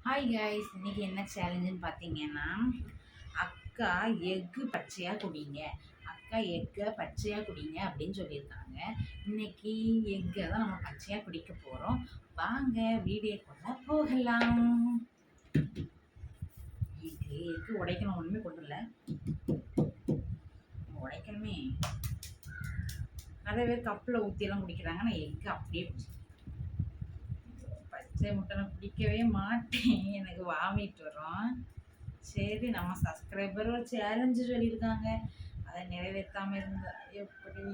Hi guys, இன்னைக்கு என்ன சேலஞ்சுன்னு பார்த்தீங்கன்னா, அக்கா எக்கு பச்சையாக குடிங்க, அக்கா எக்கை பச்சையாக குடிங்க அப்படின்னு சொல்லியிருக்காங்க. இன்னைக்கு எக்கை தான் நம்ம பச்சையாக குடிக்க போகிறோம். வாங்க வீடியோக்குள்ள போகலாம். எக்கு உடைக்கணும், ஒன்றுமே கொண்டு இல்லை, உடைக்கணுமே. நிறைய பேர் கப்பில் ஊற்றியெல்லாம் குடிக்கிறாங்க. நான் எக்கு அப்படியே பச்சை முட்டை நான் பிடிக்கவே மாட்டேன், எனக்கு வாமிட் வரும். சரி, நம்ம சப்ஸ்கிரைபர் ஒரு சேலஞ்சு சொல்லியிருக்காங்க, அதை நிறைவேற்றாமல் இருந்தா எப்படி?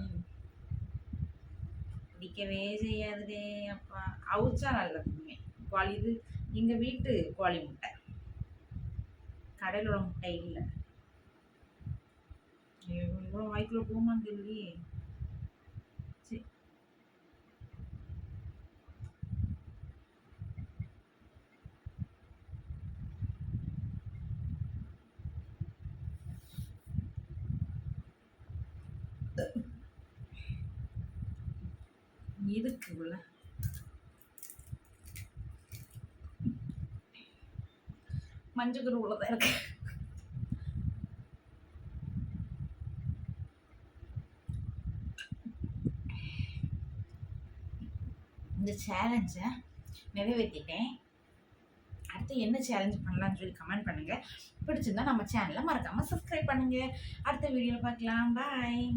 பிடிக்கவே செய்யாதுடே அப்பா. அவுச்சா நல்லதுமே கோழி. இது எங்கள் வீட்டு கோழி முட்டை, கடையில் உள்ள முட்டை இல்லை. இவ்வளோ வாய்க்குள்ள போமான்னு தெரியலையே. சரி, இருக்கு உள்ள மஞ்சள் உள்ளதான் இருக்கு. இந்த சேலஞ்சை நிறைவேற்றிட்டேன். அடுத்து என்ன சேலஞ்ச் பண்ணலாம்னு சொல்லி கமெண்ட் பண்ணுங்கள். பிடிச்சிருந்தா நம்ம சேனலை மறக்காமல் சப்ஸ்கிரைப் பண்ணுங்கள். அடுத்த வீடியோவில் பார்க்கலாம். பாய்.